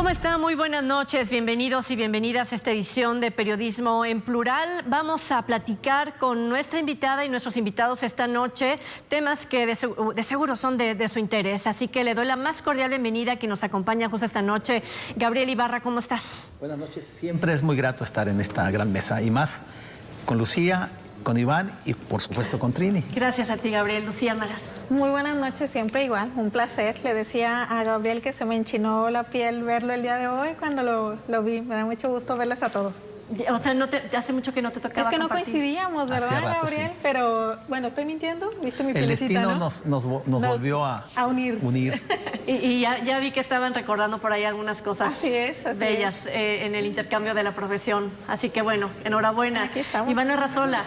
¿Cómo están? Muy buenas noches, bienvenidos y bienvenidas a esta edición de Periodismo en Plural. Vamos a platicar con nuestra invitada y nuestros invitados esta noche, temas que de seguro son de su interés, así que le doy la más cordial bienvenida a quien nos acompaña justo esta noche. Gabriel Ibarra, ¿cómo estás? Buenas noches, siempre es muy grato estar en esta gran mesa y más con Lucía, con Iván y por supuesto con Trini. Gracias a ti, Gabriel. Lucía Maras. Muy buenas noches, siempre igual, un placer. Le decía a Gabriel que se me enchinó la piel verlo el día de hoy cuando lo vi. Me da mucho gusto verles a todos. O sea, hace mucho que no te tocaba. Es que no compartir. coincidíamos, ¿verdad, rato, Gabriel? sí. Pero bueno, estoy mintiendo. ¿Viste mi El pielecita, destino no? nos volvió a unir. Y ya vi que estaban recordando por ahí algunas cosas bellas en el intercambio de la profesión. Así que bueno, enhorabuena. Aquí estamos. Iván Arrazola.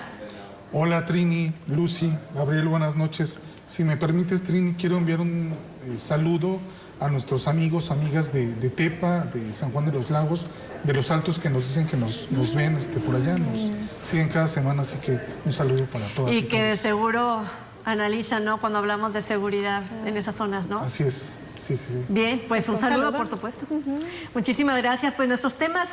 Hola Trini, Lucy, Gabriel, buenas noches. Si me permites, Trini, quiero enviar un saludo a nuestros amigos, amigas de Tepa, de San Juan de los Lagos, de Los Altos, que nos dicen que nos ven por allá, nos siguen cada semana, así que un saludo para todas y que de todos. seguro analizan, ¿no? Cuando hablamos de seguridad en esas zonas, ¿no? Así es, sí. Bien, pues un saludo, por supuesto. Muchísimas gracias. Pues nuestros temas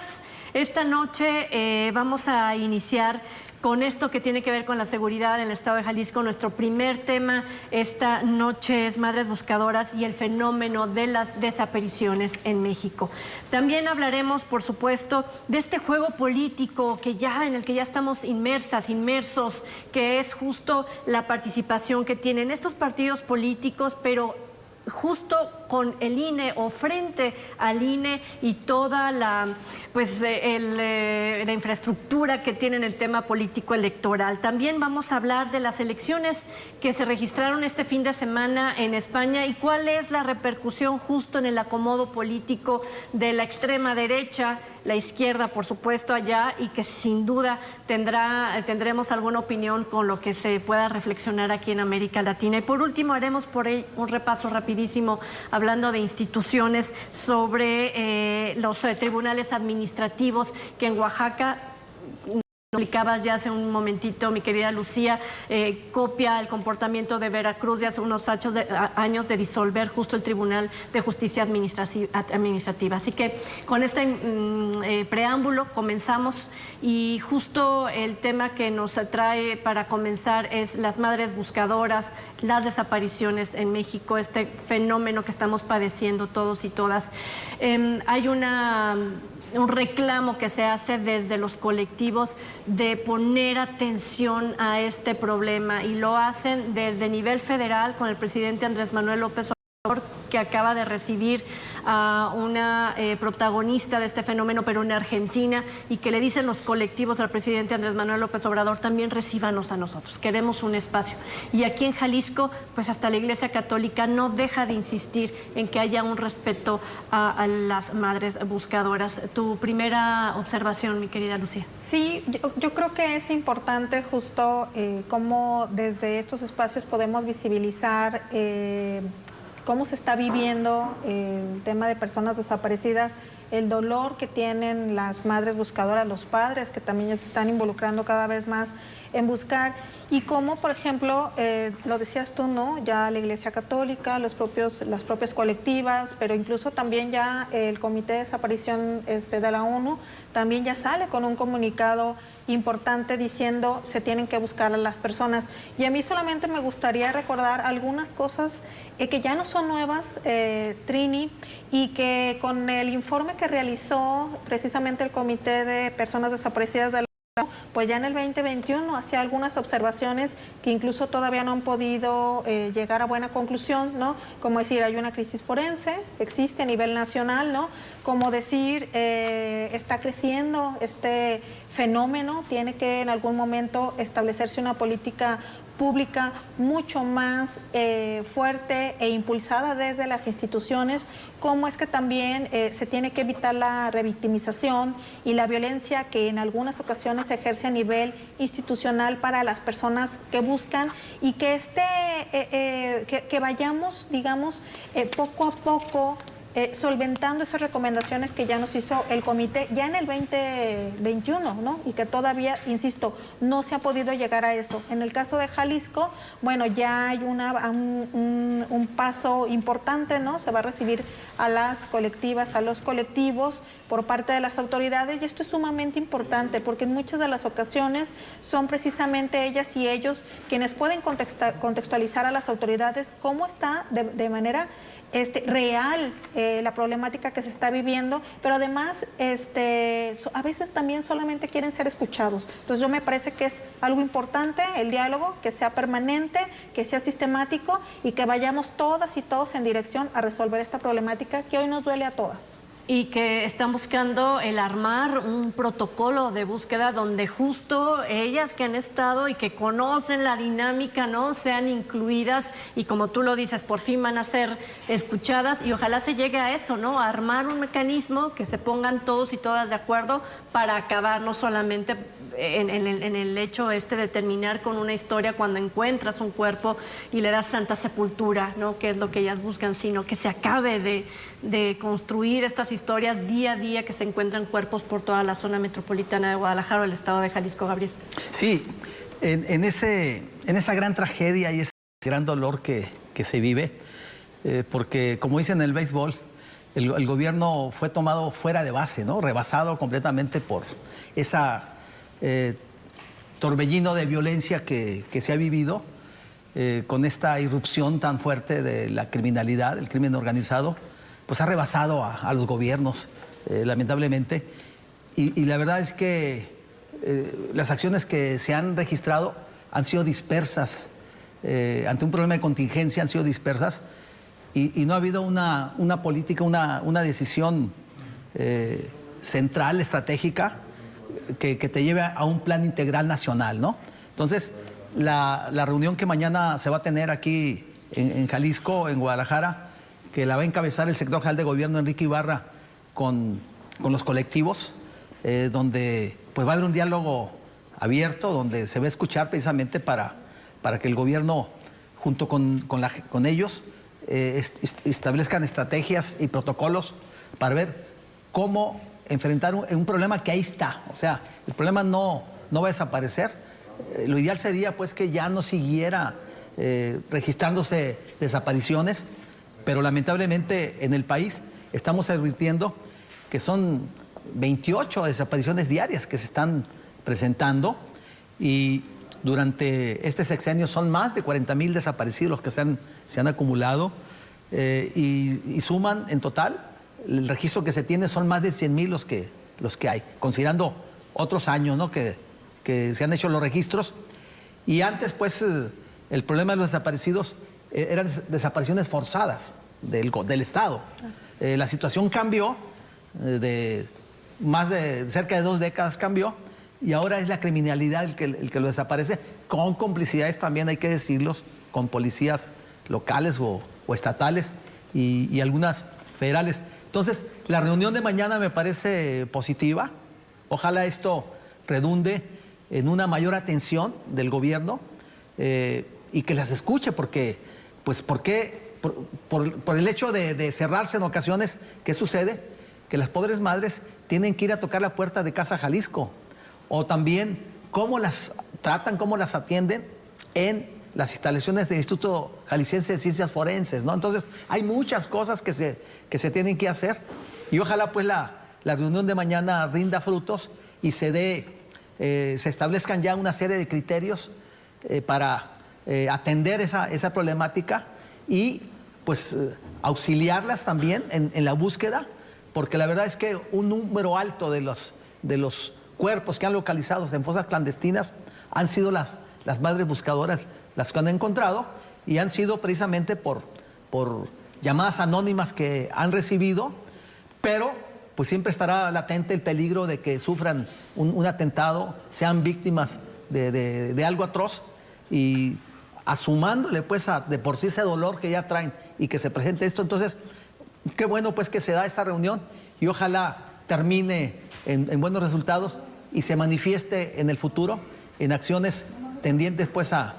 esta noche vamos a iniciar con esto que tiene que ver con la seguridad en el estado de Jalisco. Nuestro primer tema esta noche es Madres Buscadoras y el fenómeno de las desapariciones en México. También hablaremos, por supuesto, de este juego político en el que ya estamos inmersos, que es justo la participación que tienen estos partidos políticos, pero justo con el INE o frente al INE y toda la infraestructura que tiene en el tema político electoral. También vamos a hablar de las elecciones que se registraron este fin de semana en España y cuál es la repercusión justo en el acomodo político de la extrema derecha, la izquierda, por supuesto, allá, y que sin duda tendremos alguna opinión con lo que se pueda reflexionar aquí en América Latina. Y por último, haremos por ahí un repaso rapidísimo, hablando de instituciones, sobre los tribunales administrativos que en Oaxaca, explicabas ya hace un momentito, mi querida Lucía, copia el comportamiento de Veracruz de hace unos años de disolver justo el Tribunal de Justicia Administrativa. Así que con este preámbulo comenzamos y justo el tema que nos trae para comenzar es las madres buscadoras, las desapariciones en México, este fenómeno que estamos padeciendo todos y todas. Hay un reclamo que se hace desde los colectivos de poner atención a este problema y lo hacen desde nivel federal con el presidente Andrés Manuel López Obrador, que acaba de recibir a una protagonista de este fenómeno, pero en Argentina, y que le dicen los colectivos al presidente Andrés Manuel López Obrador: también recíbanos a nosotros, queremos un espacio. Y aquí en Jalisco, pues hasta la Iglesia Católica no deja de insistir en que haya un respeto a las madres buscadoras. Tu primera observación, mi querida Lucía. Sí, yo creo que es importante justo cómo desde estos espacios podemos visibilizar cómo se está viviendo el tema de personas desaparecidas, el dolor que tienen las madres buscadoras, los padres que también ya se están involucrando cada vez más en buscar, y cómo, por ejemplo, lo decías tú, ¿no? Ya la Iglesia Católica, las propias colectivas, pero incluso también ya el Comité de Desaparición de la ONU también ya sale con un comunicado importante diciendo se tienen que buscar a las personas. Y a mí solamente me gustaría recordar algunas cosas que ya no son nuevas, Trini, y que con el informe que realizó precisamente el Comité de Personas Desaparecidas de la ONU, pues ya en el 2021 hacía algunas observaciones que incluso todavía no han podido llegar a buena conclusión, ¿no? Como decir, hay una crisis forense, existe a nivel nacional, ¿no? Como decir, está creciendo este fenómeno, tiene que en algún momento establecerse una política pública mucho más fuerte e impulsada desde las instituciones, como es que también se tiene que evitar la revictimización y la violencia que en algunas ocasiones se ejerce a nivel institucional para las personas que buscan, y que que vayamos, digamos, poco a poco solventando esas recomendaciones que ya nos hizo el comité ya en el 2021, ¿no? Y que todavía, insisto, no se ha podido llegar a eso. En el caso de Jalisco, bueno, ya hay un paso importante, ¿no? Se va a recibir a las colectivas, a los colectivos por parte de las autoridades, y esto es sumamente importante porque en muchas de las ocasiones son precisamente ellas y ellos quienes pueden contextualizar a las autoridades cómo está de manera real la problemática que se está viviendo, pero además a veces también solamente quieren ser escuchados. Entonces yo me parece que es algo importante el diálogo, que sea permanente, que sea sistemático y que vayamos todas y todos en dirección a resolver esta problemática que hoy nos duele a todas. Y que están buscando el armar un protocolo de búsqueda donde justo ellas que han estado y que conocen la dinámica, ¿no?, sean incluidas y, como tú lo dices, por fin van a ser escuchadas, y ojalá se llegue a eso, ¿no?, a armar un mecanismo que se pongan todos y todas de acuerdo para acabar no solamente en el hecho de terminar con una historia cuando encuentras un cuerpo y le das santa sepultura, ¿no?, que es lo que ellas buscan, sino que se acabe de construir estas historias día a día, que se encuentran cuerpos por toda la zona metropolitana de Guadalajara o el estado de Jalisco, Gabriel. Sí, en esa gran tragedia y ese gran dolor que se vive, porque como dicen en el béisbol, el gobierno fue tomado fuera de base, ¿no?, rebasado completamente por esa torbellino de violencia que se ha vivido, con esta irrupción tan fuerte de la criminalidad, el crimen organizado, pues ha rebasado a los gobiernos, lamentablemente. Y la verdad es que las acciones que se han registrado han sido dispersas, ante un problema de contingencia han sido dispersas, y no ha habido una política, una decisión central, estratégica, que te lleve a un plan integral nacional, ¿no? Entonces, la reunión que mañana se va a tener aquí en Jalisco, en Guadalajara, que la va a encabezar el secretario general de gobierno, Enrique Ibarra, con los colectivos, donde pues va a haber un diálogo abierto, donde se va a escuchar precisamente para que el gobierno, junto con ellos, establezcan estrategias y protocolos para ver cómo enfrentar un problema que ahí está. O sea, el problema no va a desaparecer. Lo ideal sería pues que ya no siguiera registrándose desapariciones, pero lamentablemente en el país estamos advirtiendo que son 28 desapariciones diarias que se están presentando, y durante este sexenio son más de 40,000 desaparecidos los que se han acumulado, y suman en total, el registro que se tiene son más de 100,000 los que hay, considerando otros años, ¿no?, que se han hecho los registros. Y antes pues el problema de los desaparecidos eran desapariciones forzadas del Estado. La situación cambió, de cerca de 2 décadas cambió, y ahora es la criminalidad el que lo desaparece, con complicidades también, hay que decirlos, con policías locales o estatales y algunas federales. Entonces, la reunión de mañana me parece positiva. Ojalá esto redunde en una mayor atención del gobierno, y que las escuche, porque pues por el hecho de cerrarse en ocasiones, ¿qué sucede? Que las pobres madres tienen que ir a tocar la puerta de Casa Jalisco, o también cómo las tratan, cómo las atienden en las instalaciones del Instituto Jalisciense de Ciencias Forenses, ¿no? Entonces, hay muchas cosas que se tienen que hacer, y ojalá pues la reunión de mañana rinda frutos y se establezcan ya una serie de criterios para atender esa problemática, y pues auxiliarlas también en la búsqueda, porque la verdad es que un número alto de los cuerpos que han localizado en fosas clandestinas han sido las madres buscadoras las que han encontrado, y han sido precisamente por llamadas anónimas que han recibido, pero pues siempre estará latente el peligro de que sufran un atentado, sean víctimas de algo atroz, y asumándole pues de por sí ese dolor que ya traen y que se presente esto. Entonces, qué bueno pues que se da esta reunión, y ojalá termine en buenos resultados y se manifieste en el futuro en acciones tendientes pues a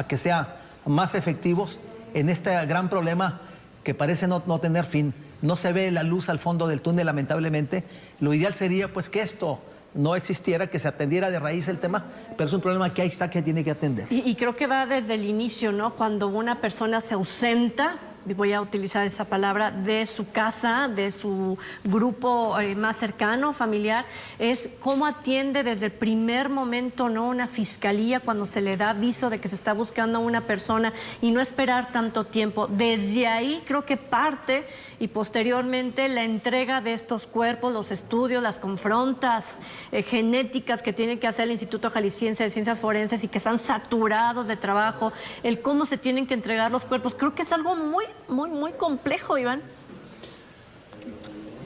que sean más efectivos en este gran problema que parece no tener fin, no se ve la luz al fondo del túnel, lamentablemente. Lo ideal sería pues que esto no existiera, que se atendiera de raíz el tema, pero es un problema que ahí está, que tiene que atender. Y creo que va desde el inicio, ¿no? Cuando una persona se ausenta, y voy a utilizar esa palabra, de su casa, de su grupo más cercano, familiar, es cómo atiende desde el primer momento, ¿no?, una fiscalía cuando se le da aviso de que se está buscando a una persona y no esperar tanto tiempo. Desde ahí creo que parte, y posteriormente la entrega de estos cuerpos, los estudios, las confrontas genéticas que tiene que hacer el Instituto Jalisciense de Ciencias Forenses y que están saturados de trabajo, el cómo se tienen que entregar los cuerpos, creo que es algo muy complejo, Iván.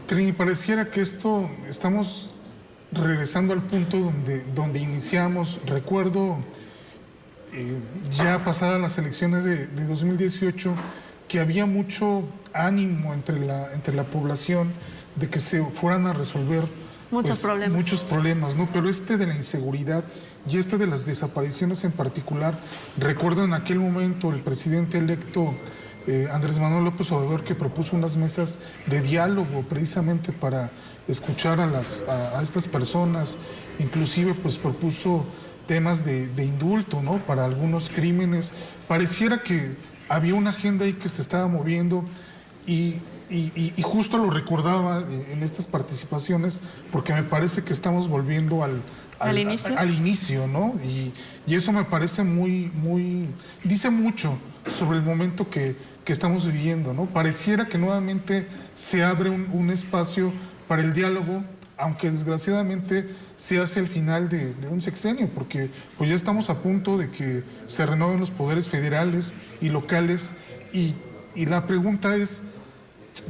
Trini, pareciera que estamos regresando al punto donde iniciamos. Recuerdo, ya pasadas las elecciones de 2018, que había mucho ánimo entre la población de que se fueran a resolver muchos problemas, ¿no? Pero de la inseguridad y de las desapariciones en particular, recuerdo en aquel momento el presidente electo Andrés Manuel López Obrador, que propuso unas mesas de diálogo precisamente para escuchar a estas personas, inclusive pues propuso temas de indulto, ¿no?, para algunos crímenes. Pareciera que había una agenda ahí que se estaba moviendo y justo lo recordaba en estas participaciones, porque me parece que estamos volviendo al inicio, ¿no? Y eso me parece dice mucho sobre el momento que estamos viviendo, ¿no? Pareciera que nuevamente se abre un espacio para el diálogo, aunque desgraciadamente se hace el final de un sexenio, porque pues ya estamos a punto de que se renueven los poderes federales y locales, y la pregunta es,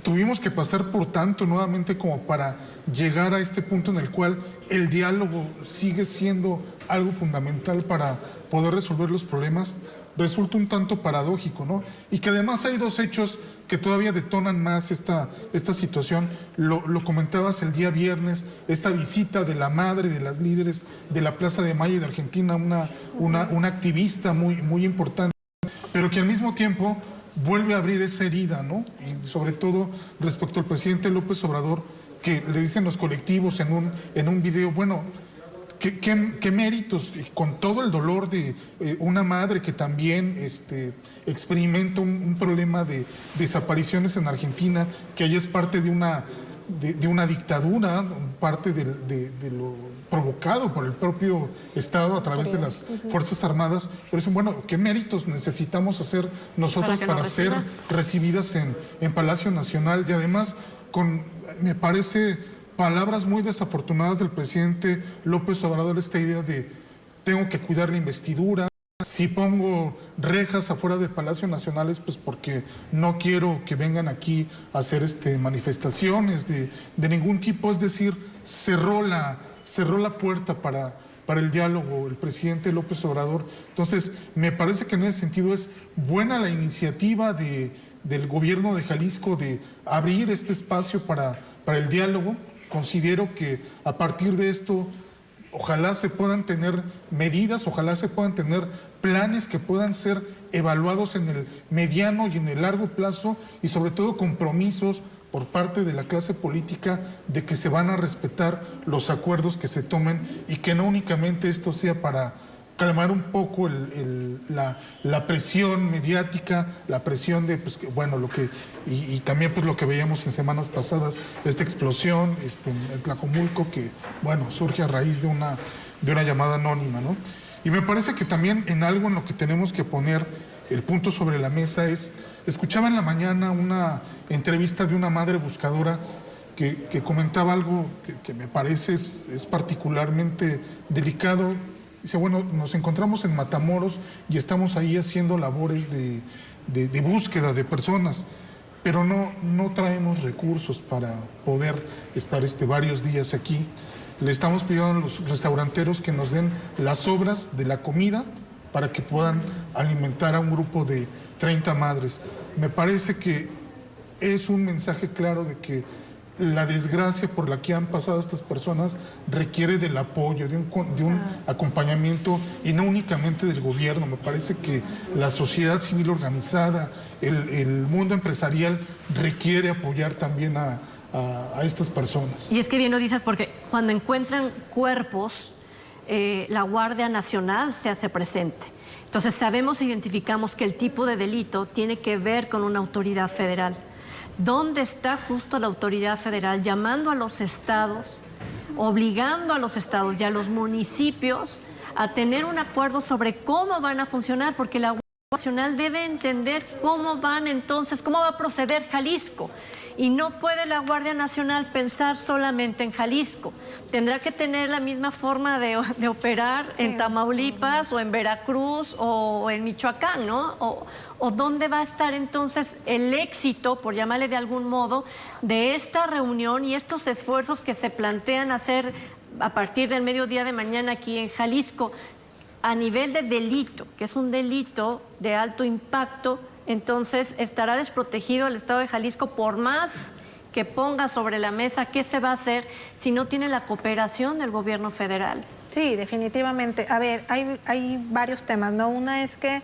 ¿tuvimos que pasar por tanto nuevamente como para llegar a este punto en el cual el diálogo sigue siendo algo fundamental para poder resolver los problemas? Resulta un tanto paradójico, ¿no? Y que además hay dos hechos que todavía detonan más esta situación. Lo comentabas el día viernes, esta visita de la madre de las líderes de la Plaza de Mayo de Argentina, una activista muy importante, pero que al mismo tiempo vuelve a abrir esa herida, ¿no? Y sobre todo respecto al presidente López Obrador, que le dicen los colectivos en un video, bueno, ¿qué méritos, con todo el dolor de una madre que también experimenta un problema de desapariciones en Argentina, que ella es parte de una dictadura, parte de lo provocado por el propio Estado a través de las Fuerzas Armadas? Pero dicen, bueno, ¿qué méritos necesitamos hacer nosotras para ser recibidas en Palacio Nacional? Y además, me parece, palabras muy desafortunadas del presidente López Obrador, esta idea de tengo que cuidar la investidura, si pongo rejas afuera de Palacio Nacional es pues porque no quiero que vengan aquí a hacer manifestaciones de ningún tipo. Es decir, cerró la puerta para el diálogo el presidente López Obrador. Entonces, me parece que en ese sentido es buena la iniciativa del gobierno de Jalisco de abrir este espacio para el diálogo. Considero que a partir de esto, ojalá se puedan tener medidas, ojalá se puedan tener planes que puedan ser evaluados en el mediano y en el largo plazo, y sobre todo compromisos por parte de la clase política de que se van a respetar los acuerdos que se tomen, y que no únicamente esto sea para calmar un poco la presión mediática, la presión de, pues, bueno, y también pues lo que veíamos en semanas pasadas, esta explosión en Tlajomulco, que, bueno, surge a raíz de una llamada anónima, ¿no? Y me parece que también en algo en lo que tenemos que poner el punto sobre la mesa es, escuchaba en la mañana una entrevista de una madre buscadora que comentaba algo que me parece es particularmente delicado. Dice, bueno, nos encontramos en Matamoros y estamos ahí haciendo labores de búsqueda de personas, pero no traemos recursos para poder estar varios días aquí. Le estamos pidiendo a los restauranteros que nos den las sobras de la comida para que puedan alimentar a un grupo de 30 madres. Me parece que es un mensaje claro de que la desgracia por la que han pasado estas personas requiere del apoyo, de un acompañamiento, y no únicamente del gobierno. Me parece que la sociedad civil organizada, el mundo empresarial requiere apoyar también a estas personas. Y es que bien lo dices, porque cuando encuentran cuerpos, la Guardia Nacional se hace presente. Entonces sabemos, identificamos que el tipo de delito tiene que ver con una autoridad federal. ¿Dónde está justo la autoridad federal llamando a los estados, obligando a los estados y a los municipios a tener un acuerdo sobre cómo van a funcionar? Porque la Guardia Nacional debe entender cómo va a proceder Jalisco. Y no puede la Guardia Nacional pensar solamente en Jalisco. Tendrá que tener la misma forma de operar en Tamaulipas o en Veracruz o en Michoacán, ¿no? ¿O dónde va a estar entonces el éxito, por llamarle de algún modo, de esta reunión y estos esfuerzos que se plantean hacer a partir del mediodía de mañana aquí en Jalisco? A nivel de delito, que es un delito de alto impacto, entonces estará desprotegido el Estado de Jalisco, por más que ponga sobre la mesa qué se va a hacer si no tiene la cooperación del gobierno federal. Sí, definitivamente. A ver, hay varios temas, ¿no? Una es que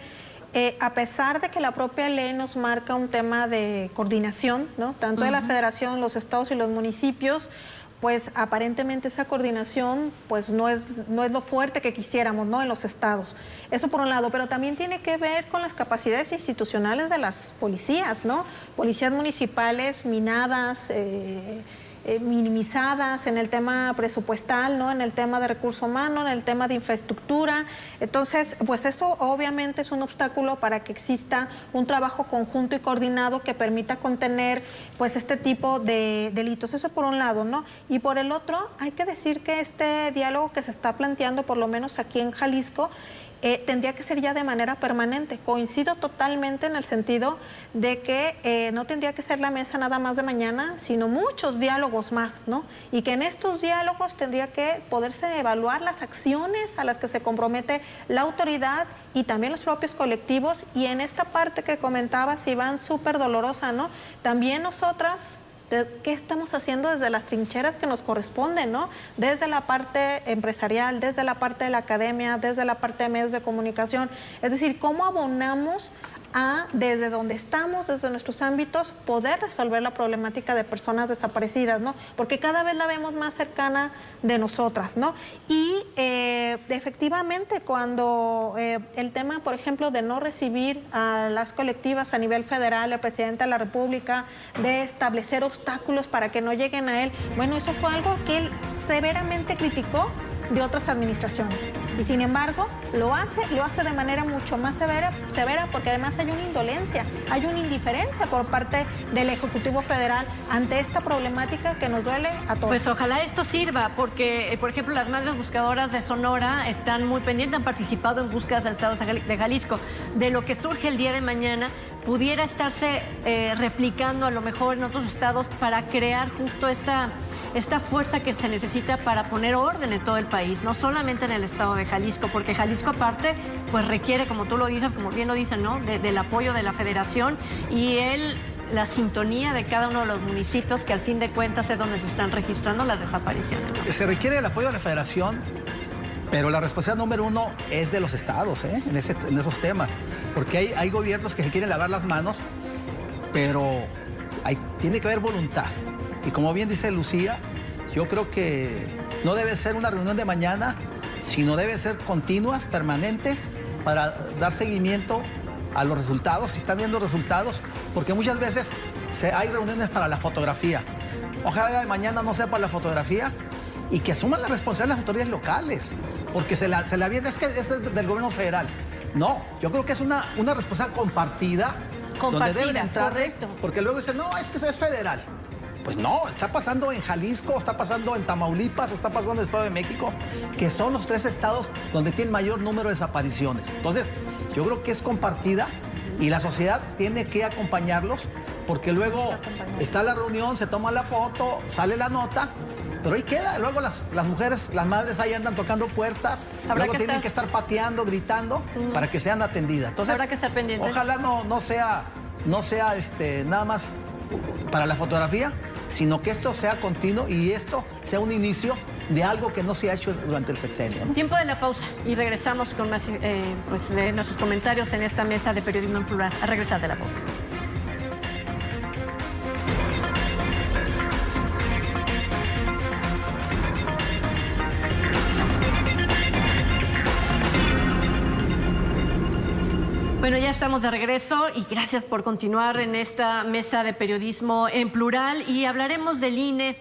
a pesar de que la propia ley nos marca un tema de coordinación, ¿no? Tanto de la federación, los estados y los municipios, pues aparentemente esa coordinación pues no es lo fuerte que quisiéramos, ¿no? En los estados. Eso por un lado, pero también tiene que ver con las capacidades institucionales de las policías, ¿no? Policías municipales minadas, minimizadas en el tema presupuestal, ¿no? En el tema de recurso humano, en el tema de infraestructura. Entonces, pues eso obviamente es un obstáculo para que exista un trabajo conjunto y coordinado que permita contener pues este tipo de delitos. Eso por un lado, ¿no? Y por el otro, hay que decir que este diálogo que se está planteando, por lo menos aquí en Jalisco, tendría que ser ya de manera permanente. Coincido totalmente en el sentido de que no tendría que ser la mesa nada más de mañana, sino muchos diálogos más, ¿no? Y que en estos diálogos tendría que poderse evaluar las acciones a las que se compromete la autoridad y también los propios colectivos. Y en esta parte que comentabas, Iván, súper dolorosa, ¿no? También nosotras, ¿qué estamos haciendo desde las trincheras que nos corresponden, ¿no? Desde la parte empresarial, desde la parte de la academia, desde la parte de medios de comunicación. Es decir, ¿cómo abonamos a, desde donde estamos, desde nuestros ámbitos, poder resolver la problemática de personas desaparecidas, ¿no? Porque cada vez la vemos más cercana de nosotras, ¿no? Y efectivamente, cuando el tema, por ejemplo, de no recibir a las colectivas a nivel federal, el presidente de la República, de establecer obstáculos para que no lleguen a él, bueno, eso fue algo que él severamente criticó de otras administraciones. Y sin embargo, lo hace de manera mucho más severa, porque además hay una indolencia, hay una indiferencia por parte del Ejecutivo Federal ante esta problemática que nos duele a todos. Pues ojalá esto sirva, porque, por ejemplo, las madres buscadoras de Sonora están muy pendientes, han participado en búsquedas del Estado de Jalisco. De lo que surge el día de mañana, pudiera estarse replicando a lo mejor en otros estados para crear justo esta fuerza que se necesita para poner orden en todo el país, no solamente en el estado de Jalisco, porque Jalisco aparte pues requiere, como tú lo dices, como bien lo dicen, ¿no? Del apoyo de la federación y la sintonía de cada uno de los municipios, que al fin de cuentas es donde se están registrando las desapariciones, ¿no? Se requiere el apoyo de la federación, pero la responsabilidad número uno es de los estados, en esos temas, porque hay gobiernos que se quieren lavar las manos, pero tiene que haber voluntad. Y como bien dice Lucía, yo creo que no debe ser una reunión de mañana, sino debe ser continuas, permanentes, para dar seguimiento a los resultados, si están viendo resultados, porque muchas veces hay reuniones para la fotografía. Ojalá de mañana no sea para la fotografía y que asuman la responsabilidad de las autoridades locales, porque se la viene, es que es del gobierno federal. No, yo creo que es una responsabilidad compartida, donde deben entrarle, porque luego dicen, no, es que eso es federal. Pues no, está pasando en Jalisco, está pasando en Tamaulipas, o está pasando en el Estado de México, que son los 3 estados donde tiene mayor número de desapariciones. Entonces, yo creo que es compartida y la sociedad tiene que acompañarlos, porque luego está la reunión, se toma la foto, sale la nota, pero ahí queda. Luego las mujeres, las madres ahí andan tocando puertas, luego tienen que estar pateando, gritando, para que sean atendidas. Entonces, habrá que estar pendientes. Ojalá no sea nada más para la fotografía, sino que esto sea continuo y esto sea un inicio de algo que no se ha hecho durante el sexenio, ¿no? Tiempo de la pausa y regresamos con más de nuestros comentarios en esta mesa de periodismo en plural. A regresar de la pausa. Bueno, ya estamos de regreso y gracias por continuar en esta mesa de periodismo en plural y hablaremos del INE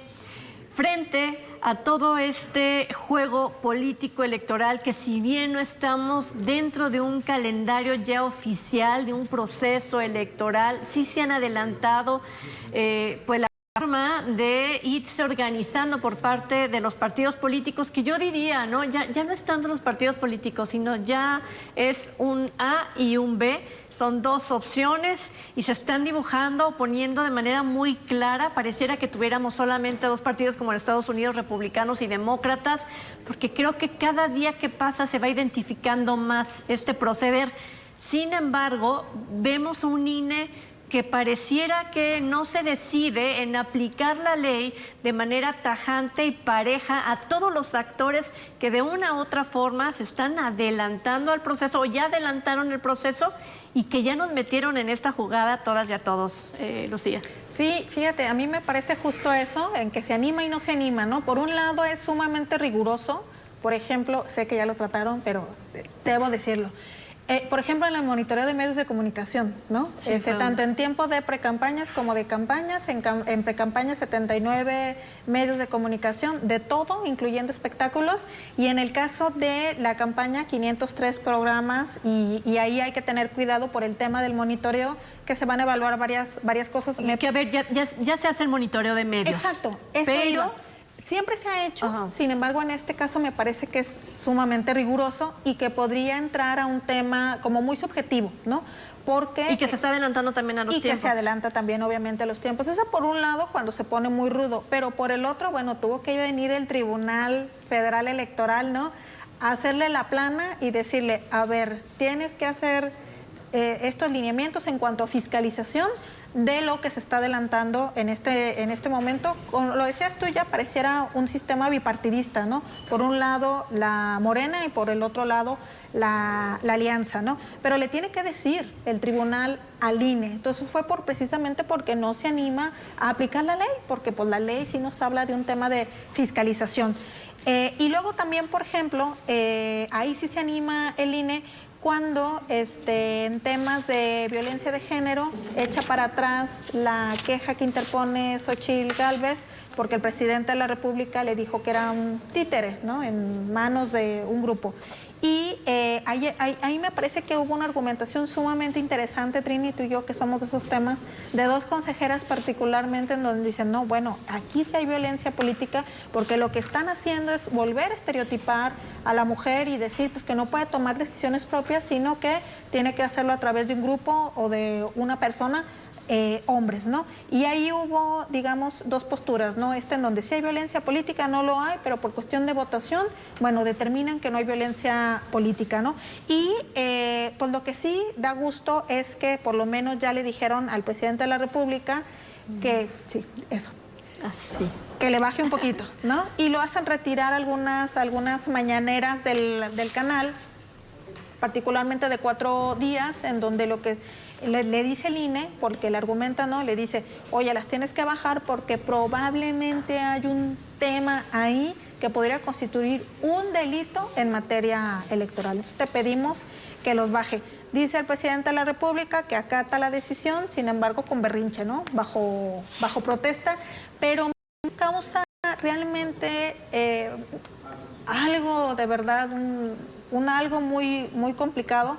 frente a todo este juego político electoral que, si bien no estamos dentro de un calendario ya oficial, de un proceso electoral, sí se han adelantado pues la forma de irse organizando por parte de los partidos políticos, que yo diría, ¿no? Ya no es tanto los partidos políticos, sino ya es un A y un B. Son dos opciones y se están dibujando, poniendo de manera muy clara. Pareciera que tuviéramos solamente dos partidos como en Estados Unidos, republicanos y demócratas, porque creo que cada día que pasa se va identificando más este proceder. Sin embargo, vemos un INE que pareciera que no se decide en aplicar la ley de manera tajante y pareja a todos los actores que de una u otra forma se están adelantando al proceso o ya adelantaron el proceso y que ya nos metieron en esta jugada todas y a todos, Lucía. Sí, fíjate, a mí me parece justo eso, en que se anima y no se anima, ¿no? Por un lado es sumamente riguroso, por ejemplo, sé que ya lo trataron, pero debo decirlo. Por ejemplo, en el monitoreo de medios de comunicación, ¿no? Sí, Tanto en tiempo de precampañas como de campañas, en precampañas 79 medios de comunicación, de todo, incluyendo espectáculos, y en el caso de la campaña 503 programas, y ahí hay que tener cuidado por el tema del monitoreo, que se van a evaluar varias cosas. Que a ver, ya se hace el monitoreo de medios. Exacto, eso pero iba. Siempre se ha hecho, Ajá. Sin embargo, en este caso me parece que es sumamente riguroso y que podría entrar a un tema como muy subjetivo, ¿no? Porque, y que se está adelantando también a los tiempos. Y que se adelanta también, obviamente, a los tiempos. Eso por un lado, cuando se pone muy rudo, pero por el otro, bueno, tuvo que venir el Tribunal Federal Electoral, ¿no? A hacerle la plana y decirle, a ver, tienes que hacer estos lineamientos en cuanto a fiscalización de lo que se está adelantando en este momento. Como lo decías tú, ya pareciera un sistema bipartidista, ¿no? Por un lado la Morena y por el otro lado la Alianza, ¿no? Pero le tiene que decir el tribunal al INE. Entonces fue precisamente porque no se anima a aplicar la ley, porque pues la ley sí nos habla de un tema de fiscalización. Y luego también, por ejemplo, ahí sí se anima el INE cuando en temas de violencia de género echa para atrás la queja que interpone Xochitl Gálvez, porque el presidente de la República le dijo que era un títere, ¿no? En manos de un grupo. Y ahí me parece que hubo una argumentación sumamente interesante, Trini, tú y yo, que somos de esos temas, de dos consejeras particularmente, en donde dicen, no, bueno, aquí sí hay violencia política, porque lo que están haciendo es volver a estereotipar a la mujer y decir pues que no puede tomar decisiones propias, sino que tiene que hacerlo a través de un grupo o de una persona, hombres, ¿no? Y ahí hubo, digamos, dos posturas, ¿no? En donde sí hay violencia política, no lo hay, pero por cuestión de votación, bueno, determinan que no hay violencia política, ¿no? Y pues lo que sí da gusto es que por lo menos ya le dijeron al presidente de la República que, sí, eso. Así. Que le baje un poquito, ¿no? Y lo hacen retirar algunas mañaneras del canal, particularmente de 4 días, en donde lo que le dice el INE, porque le argumenta, ¿no? Le dice, oye, las tienes que bajar porque probablemente hay un tema ahí que podría constituir un delito en materia electoral. Entonces te pedimos que los baje. Dice el presidente de la República que acata la decisión, sin embargo con berrinche, ¿no? Bajo protesta, pero me causa realmente algo de verdad, algo muy, muy complicado,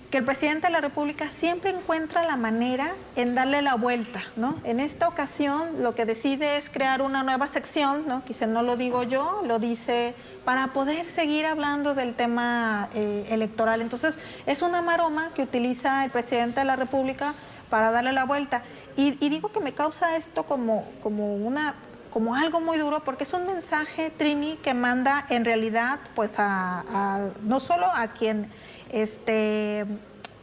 que el presidente de la República siempre encuentra la manera en darle la vuelta, ¿no? En esta ocasión lo que decide es crear una nueva sección, ¿no? Quizá no lo digo yo, lo dice para poder seguir hablando del tema electoral. Entonces es una maroma que utiliza el presidente de la República para darle la vuelta. Y digo que me causa esto como algo muy duro, porque es un mensaje, Trini, que manda en realidad pues no solo a quien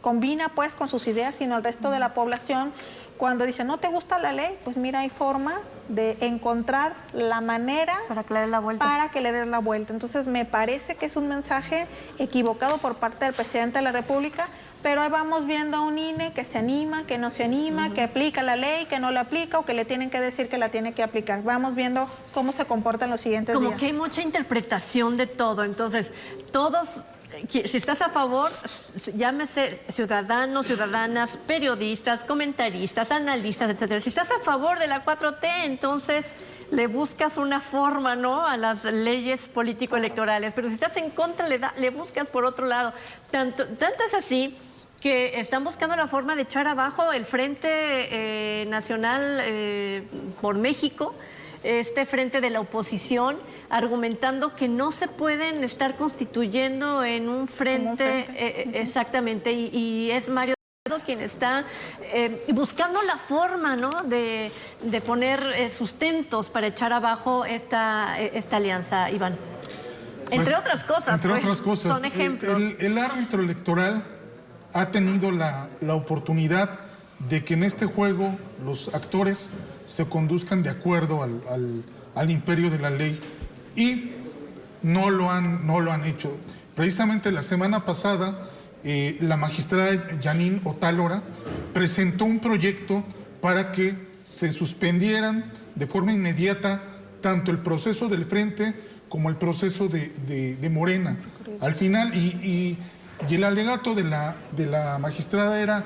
combina pues con sus ideas, sino al resto de la población, cuando dicen, ¿no te gusta la ley? Pues mira, hay forma de encontrar la manera para que le des la vuelta. Para que le des la vuelta. Entonces, me parece que es un mensaje equivocado por parte del presidente de la República, pero ahí vamos viendo a un INE que se anima, que no se anima, que aplica la ley, que no la aplica o que le tienen que decir que la tiene que aplicar. Vamos viendo cómo se comporta en los siguientes días. Como que hay mucha interpretación de todo. Entonces, todos, si estás a favor, llámese ciudadanos, ciudadanas, periodistas, comentaristas, analistas, etcétera. Si estás a favor de la 4T, entonces le buscas una forma, ¿no?, a las leyes político-electorales. Pero si estás en contra, le buscas por otro lado. Tanto es así que están buscando la forma de echar abajo el Frente Nacional por México, este frente de la oposición, argumentando que no se pueden estar constituyendo en un frente, exactamente, y es Mario quien está buscando la forma, ¿no?, de poner sustentos para echar abajo esta alianza, Iván. Entre otras cosas. Entre otras cosas. Son ejemplos. El árbitro electoral ha tenido la oportunidad de que en este juego los actores se conduzcan de acuerdo al imperio de la ley y no lo han hecho. Precisamente la semana pasada la magistrada Janine Otálora presentó un proyecto para que se suspendieran de forma inmediata tanto el proceso del Frente como el proceso de Morena. Al final, y el alegato de la magistrada era: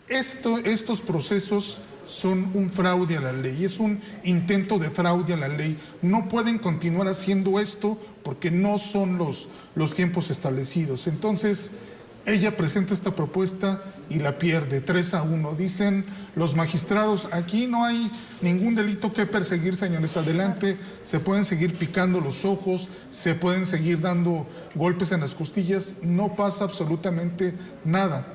estos procesos son un fraude a la ley, es un intento de fraude a la ley. No pueden continuar haciendo esto porque no son los tiempos establecidos. Entonces, ella presenta esta propuesta y la pierde 3-1. Dicen los magistrados, aquí no hay ningún delito que perseguir, señores. Adelante, se pueden seguir picando los ojos, se pueden seguir dando golpes en las costillas, no pasa absolutamente nada.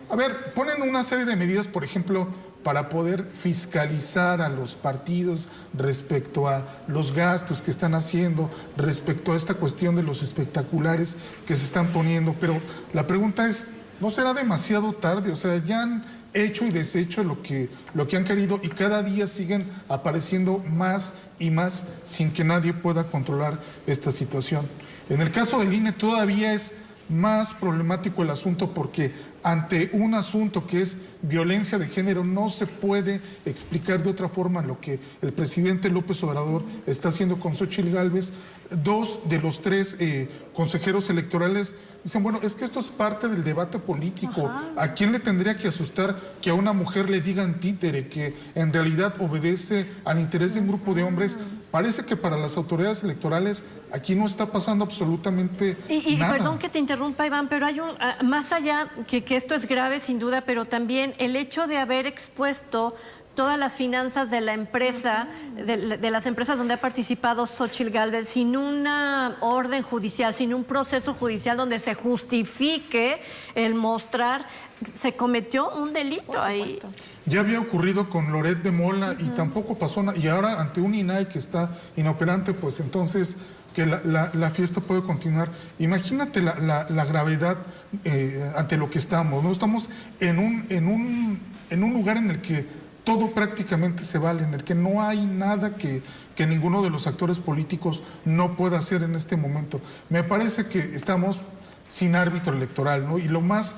A ver, ponen una serie de medidas, por ejemplo, para poder fiscalizar a los partidos respecto a los gastos que están haciendo, respecto a esta cuestión de los espectaculares que se están poniendo. Pero la pregunta es, ¿no será demasiado tarde? O sea, ya han hecho y deshecho lo que han querido y cada día siguen apareciendo más y más sin que nadie pueda controlar esta situación. En el caso del INE todavía es más problemático el asunto porque ante un asunto que es violencia de género no se puede explicar de otra forma lo que el presidente López Obrador está haciendo con Xóchitl Gálvez. 2 de los 3 consejeros electorales dicen, bueno, es que esto es parte del debate político. ¿A quién le tendría que asustar que a una mujer le digan títere, que en realidad obedece al interés de un grupo de hombres? Parece que para las autoridades electorales aquí no está pasando absolutamente nada. Perdón que te interrumpa, Iván, pero hay más allá que esto es grave sin duda, pero también el hecho de haber expuesto todas las finanzas de la empresa, de las empresas donde ha participado Xóchitl Gálvez, sin una orden judicial, sin un proceso judicial donde se justifique el mostrar, se cometió un delito ahí. Ya había ocurrido con Loret de Mola y tampoco pasó nada. Y ahora ante un INAI que está inoperante, pues entonces que la fiesta puede continuar. Imagínate la gravedad ante lo que estamos, ¿no? Estamos en un lugar en el que todo prácticamente se vale, en el que no hay nada que ninguno de los actores políticos no pueda hacer en este momento. Me parece que estamos sin árbitro electoral, ¿no? Y lo más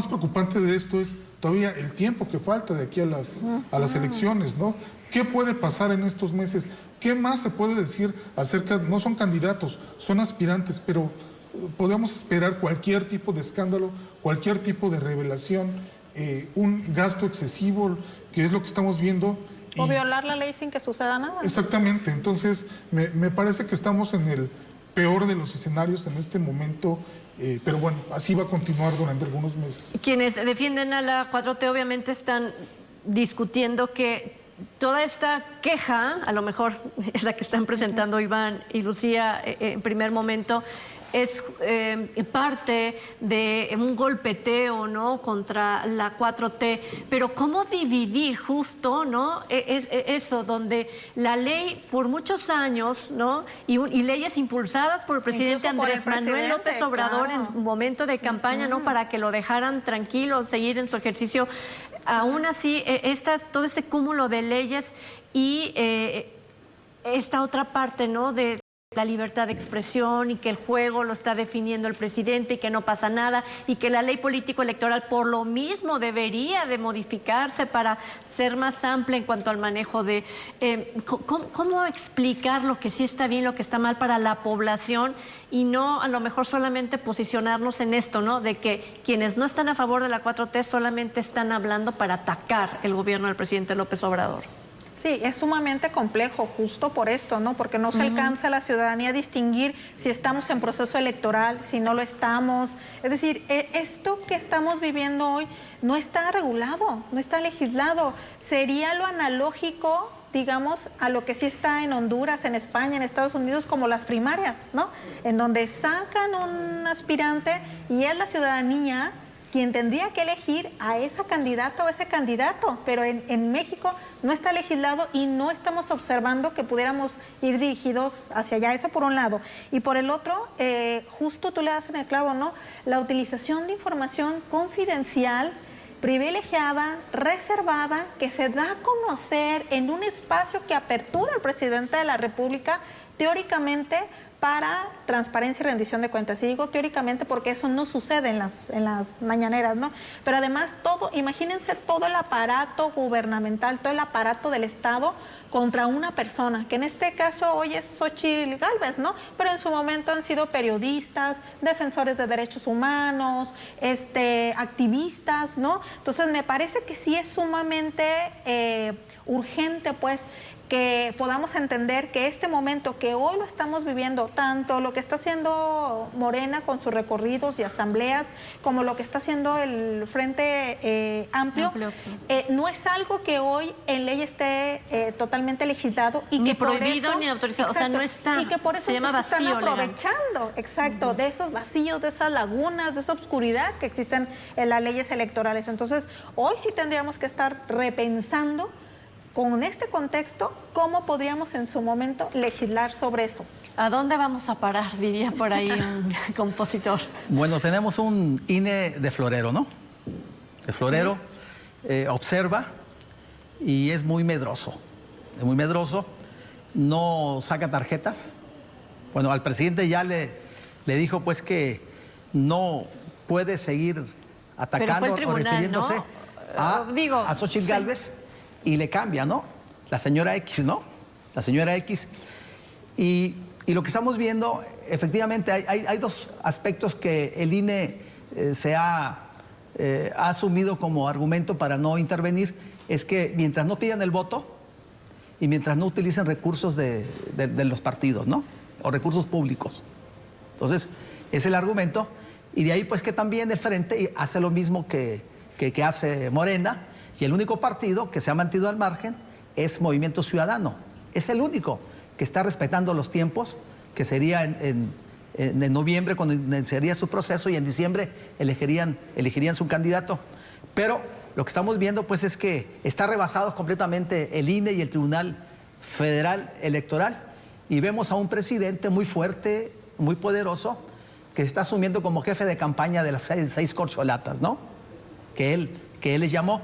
preocupante de esto es todavía el tiempo que falta de aquí a las elecciones, ¿no? ¿Qué puede pasar en estos meses? ¿Qué más se puede decir acerca? No son candidatos, son aspirantes, pero podemos esperar cualquier tipo de escándalo, cualquier tipo de revelación, un gasto excesivo, que es lo que estamos viendo. O violar la ley sin que suceda nada. Exactamente, entonces me parece que estamos en el peor de los escenarios en este momento, pero bueno, así va a continuar durante algunos meses. Quienes defienden a la 4T obviamente están discutiendo que toda esta queja, a lo mejor es la que están presentando Iván y Lucía en primer momento, es parte de un golpeteo, ¿no?, contra la 4T, pero ¿cómo dividir justo, ¿no?, eso, donde la ley por muchos años, ¿no?, y leyes impulsadas por el presidente Andrés Manuel López Obrador en un momento de campaña, ¿no?, para que lo dejaran tranquilo, seguir en su ejercicio aún así, todo este cúmulo de leyes y esta otra parte, ¿no?, de la libertad de expresión y que el juego lo está definiendo el presidente y que no pasa nada y que la ley político-electoral por lo mismo debería de modificarse para ser más amplia en cuanto al manejo de... ¿Cómo explicar lo que sí está bien, lo que está mal para la población y no a lo mejor solamente posicionarnos en esto, ¿no?, de que quienes no están a favor de la 4T solamente están hablando para atacar el gobierno del presidente López Obrador? Sí, es sumamente complejo justo por esto, ¿no? Porque no se alcanza a la ciudadanía a distinguir si estamos en proceso electoral, si no lo estamos. Es decir, esto que estamos viviendo hoy no está regulado, no está legislado. Sería lo analógico, digamos, a lo que sí está en Honduras, en España, en Estados Unidos, como las primarias, ¿no? En donde sacan un aspirante y es la ciudadanía quien tendría que elegir a esa candidata o ese candidato, pero en México no está legislado y no estamos observando que pudiéramos ir dirigidos hacia allá, eso por un lado. Y por el otro, justo tú le das en el clavo, ¿no? La utilización de información confidencial, privilegiada, reservada, que se da a conocer en un espacio que apertura el presidente de la República, teóricamente, para transparencia y rendición de cuentas. Y digo teóricamente porque eso no sucede en las mañaneras, ¿no? Pero además imagínense todo el aparato gubernamental, todo el aparato del Estado contra una persona, que en este caso hoy es Xóchitl Gálvez, ¿no? Pero en su momento han sido periodistas, defensores de derechos humanos, activistas, ¿no? Entonces me parece que sí es sumamente urgente, pues, que podamos entender que este momento que hoy lo estamos viviendo, tanto lo que está haciendo Morena con sus recorridos y asambleas, como lo que está haciendo el Frente Amplio, no es algo que hoy en ley esté totalmente legislado y ni que por prohibido eso, ni autorizado, exacto, o sea, no está, y que por eso se están aprovechando, exacto, de esos vacíos, de esas lagunas, de esa oscuridad que existen en las leyes electorales. Entonces, hoy sí tendríamos que estar repensando con este contexto, ¿cómo podríamos en su momento legislar sobre eso? ¿A dónde vamos a parar? Diría por ahí un compositor. Bueno, tenemos un INE de florero, ¿no? De florero, observa y es muy medroso. Es muy medroso, no saca tarjetas. Bueno, al presidente ya le dijo pues que no puede seguir atacando o refiriéndose, ¿no? a Xóchitl Gálvez. Y le cambia, ¿no? La señora X, ¿no? La señora X. Y lo que estamos viendo, efectivamente, hay dos aspectos que el INE ha asumido como argumento para no intervenir. Es que mientras no pidan el voto y mientras no utilicen recursos de los partidos, ¿no? O recursos públicos. Entonces, es el argumento. Y de ahí, pues, que también el Frente hace lo mismo que hace Morena. Y el único partido que se ha mantenido al margen es Movimiento Ciudadano. Es el único que está respetando los tiempos, que sería en noviembre cuando iniciaría su proceso y en diciembre elegirían su candidato. Pero lo que estamos viendo pues es que está rebasado completamente el INE y el Tribunal Federal Electoral y vemos a un presidente muy fuerte, muy poderoso, que está asumiendo como jefe de campaña de las seis corcholatas, ¿no? Que él les llamó.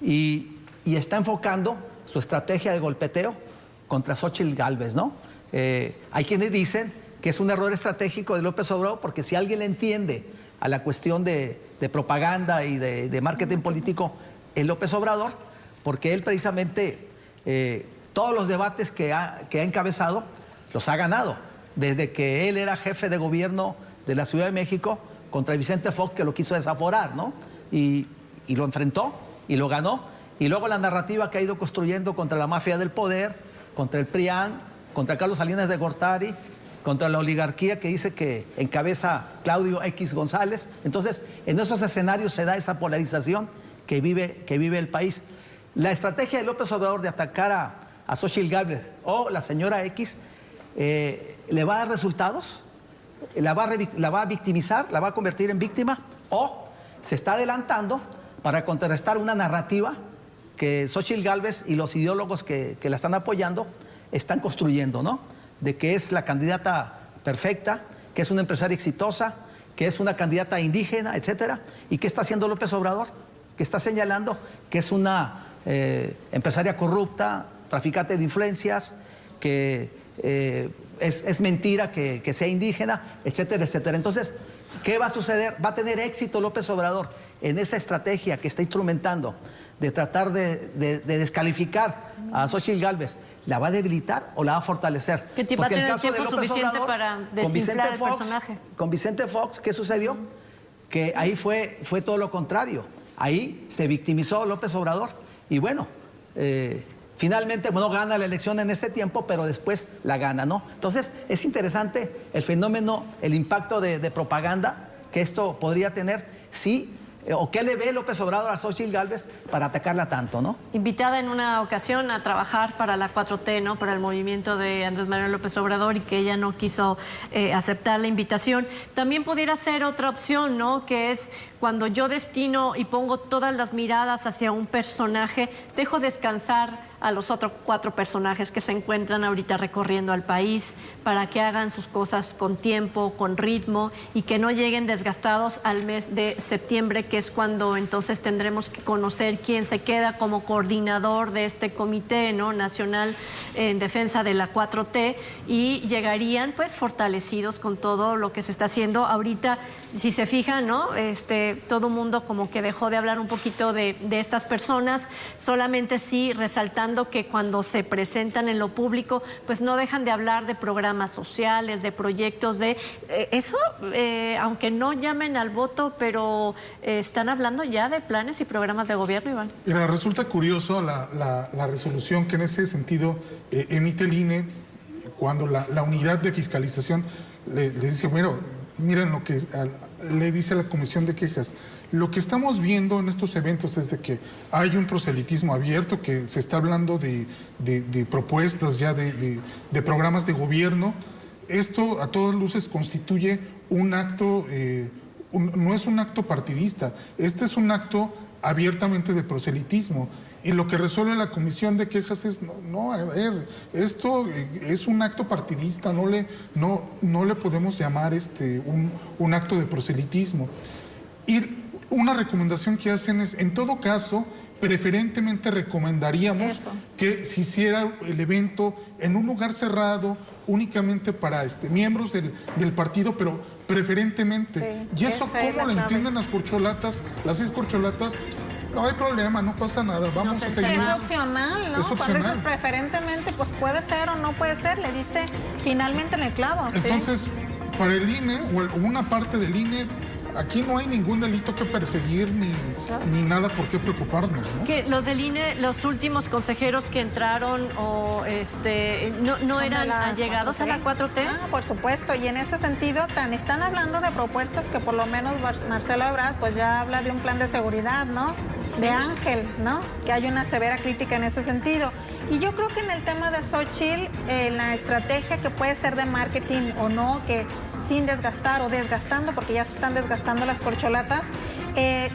Y está enfocando su estrategia de golpeteo contra Xóchitl Gálvez, ¿no? Hay quienes dicen que es un error estratégico de López Obrador porque si alguien le entiende a la cuestión de propaganda y de marketing político es López Obrador, porque él precisamente todos los debates que ha encabezado los ha ganado. Desde que él era jefe de gobierno de la Ciudad de México contra Vicente Fox, que lo quiso desaforar, ¿no? Y lo enfrentó y lo ganó, y luego la narrativa que ha ido construyendo contra la mafia del poder, contra el PRIAN, contra Carlos Salinas de Gortari, contra la oligarquía que dice que encabeza Claudio X González. Entonces, en esos escenarios se da esa polarización que vive el país. La estrategia de López Obrador de atacar a Xóchitl Gálvez o la señora X le va a dar resultados, la va a victimizar, la va a convertir en víctima, o se está adelantando para contrarrestar una narrativa que Xóchitl Gálvez y los ideólogos que la están apoyando están construyendo, ¿no? De que es la candidata perfecta, que es una empresaria exitosa, que es una candidata indígena, etcétera. ¿Y qué está haciendo López Obrador? que está señalando que es una empresaria corrupta, traficante de influencias, que es mentira que sea indígena, etcétera, etcétera. Entonces, ¿qué va a suceder? ¿Va a tener éxito López Obrador en esa estrategia que está instrumentando de tratar de descalificar a Xóchitl Gálvez? ¿La va a debilitar o la va a fortalecer? Que va a tener tiempo suficiente para desinflar el personaje. Con Vicente Fox, ¿qué sucedió? Que ahí fue todo lo contrario. Ahí se victimizó López Obrador y bueno, finalmente, bueno, gana la elección en ese tiempo, pero después la gana, ¿no? Entonces, es interesante el fenómeno, el impacto de propaganda que esto podría tener, sí, o qué le ve López Obrador a Xóchitl Gálvez para atacarla tanto, ¿no? Invitada en una ocasión a trabajar para la 4T, ¿no? Para el movimiento de Andrés Manuel López Obrador, y que ella no quiso aceptar la invitación. También pudiera ser otra opción, ¿no? Que es cuando yo destino y pongo todas las miradas hacia un personaje, dejo descansar a los otros 4 personajes que se encuentran ahorita recorriendo al país para que hagan sus cosas con tiempo, con ritmo, y que no lleguen desgastados al mes de septiembre, que es cuando entonces tendremos que conocer quién se queda como coordinador de este comité, ¿no? Nacional en defensa de la 4T, y llegarían pues fortalecidos con todo lo que se está haciendo ahorita. Si se fijan, ¿no? Todo mundo como que dejó de hablar un poquito de estas personas, solamente sí resaltando que cuando se presentan en lo público, pues no dejan de hablar de programas sociales, de proyectos, de eso, aunque no llamen al voto, pero están hablando ya de planes y programas de gobierno, Iván. Mira, resulta curioso la resolución que en ese sentido emite el INE cuando la unidad de fiscalización le dice, miren lo que le dice a la Comisión de Quejas. Lo que estamos viendo en estos eventos es de que hay un proselitismo abierto, que se está hablando de propuestas ya de programas de gobierno. Esto a todas luces constituye un acto, no es un acto partidista, este es un acto abiertamente de proselitismo. Y lo que resuelve la Comisión de Quejas es, esto es un acto partidista, no le podemos llamar un acto de proselitismo. Y una recomendación que hacen es, en todo caso, preferentemente recomendaríamos que se hiciera el evento en un lugar cerrado, únicamente para miembros del partido, pero preferentemente. ¿Y eso cómo lo entienden las corcholatas, las 6 corcholatas? No hay problema, no pasa nada, vamos a seguir. Es opcional, ¿no? Es opcional. Por eso preferentemente, pues puede ser o no puede ser, le diste finalmente en el clavo. Entonces, para el INE, o una parte del INE, aquí no hay ningún delito que perseguir ni nada por qué preocuparnos, ¿no? Que los del INE, los últimos consejeros que entraron o no eran allegados a la 4T. Ah, por supuesto, y en ese sentido están hablando de propuestas que por lo menos Marcelo Ebrard pues ya habla de un plan de seguridad, ¿no? De Ángel, ¿no? Que hay una severa crítica en ese sentido. Y yo creo que en el tema de Xóchitl, la estrategia que puede ser de marketing o no, que sin desgastar o desgastando, porque ya se están desgastando las corcholatas,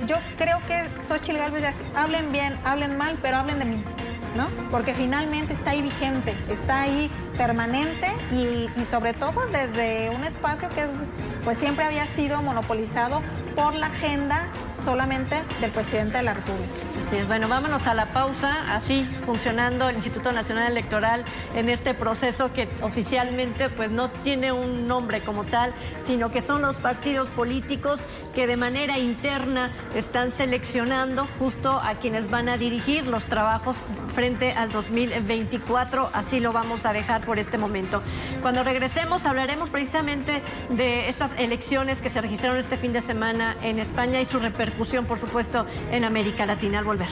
yo creo que Xóchitl Gálvez, hablen bien, hablen mal, pero hablen de mí, ¿no? Porque finalmente está ahí vigente, está ahí permanente y sobre todo desde un espacio que pues siempre había sido monopolizado por la agenda solamente del presidente de la República. Así es. Bueno, vámonos a la pausa, así funcionando el Instituto Nacional Electoral en este proceso que oficialmente pues no tiene un nombre como tal, sino que son los partidos políticos que de manera interna están seleccionando justo a quienes van a dirigir los trabajos frente al 2024, así lo vamos a dejar por este momento. Cuando regresemos hablaremos precisamente de estas elecciones que se registraron este fin de semana en España y su repercusión, por supuesto, en América Latina. Al volver.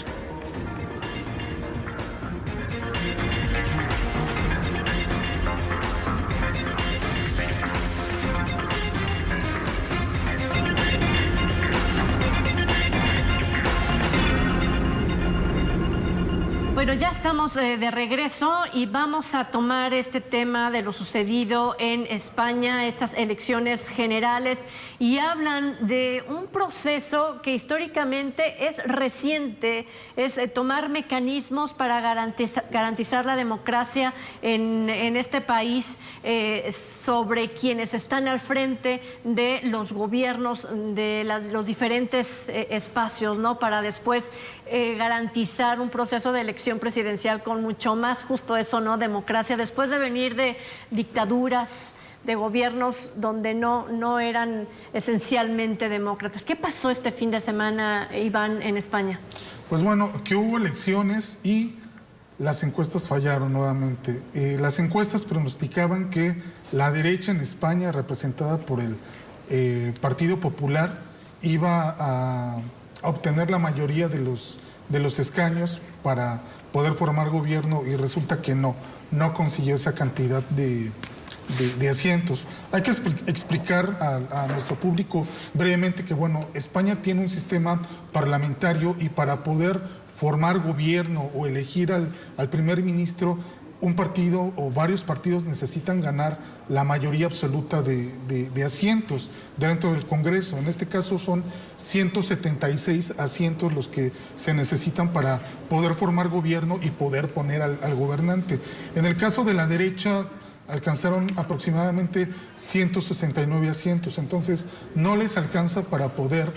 Bueno, ya está estamos de regreso y vamos a tomar este tema de lo sucedido en España, estas elecciones generales, y hablan de un proceso que históricamente es reciente, es tomar mecanismos para garantizar la democracia en este país sobre quienes están al frente de los gobiernos de los diferentes espacios, ¿no? Para después garantizar un proceso de elección presidencial con mucho más justo eso, ¿no? Democracia, después de venir de dictaduras, de gobiernos donde no eran esencialmente demócratas. ¿Qué pasó este fin de semana, Iván, en España? Pues bueno, que hubo elecciones y las encuestas fallaron nuevamente. Las encuestas pronosticaban que la derecha en España, representada por el Partido Popular, iba a obtener la mayoría de los escaños para poder formar gobierno, y resulta que no consiguió esa cantidad de asientos. Hay que explicar a nuestro público brevemente que, bueno, España tiene un sistema parlamentario, y para poder formar gobierno o elegir al primer ministro, un partido o varios partidos necesitan ganar la mayoría absoluta de asientos dentro del Congreso. En este caso son 176 asientos los que se necesitan para poder formar gobierno y poder poner al gobernante. En el caso de la derecha, alcanzaron aproximadamente 169 asientos, entonces no les alcanza para poder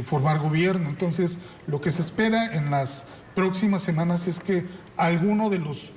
formar gobierno. Entonces, lo que se espera en las próximas semanas es que alguno de los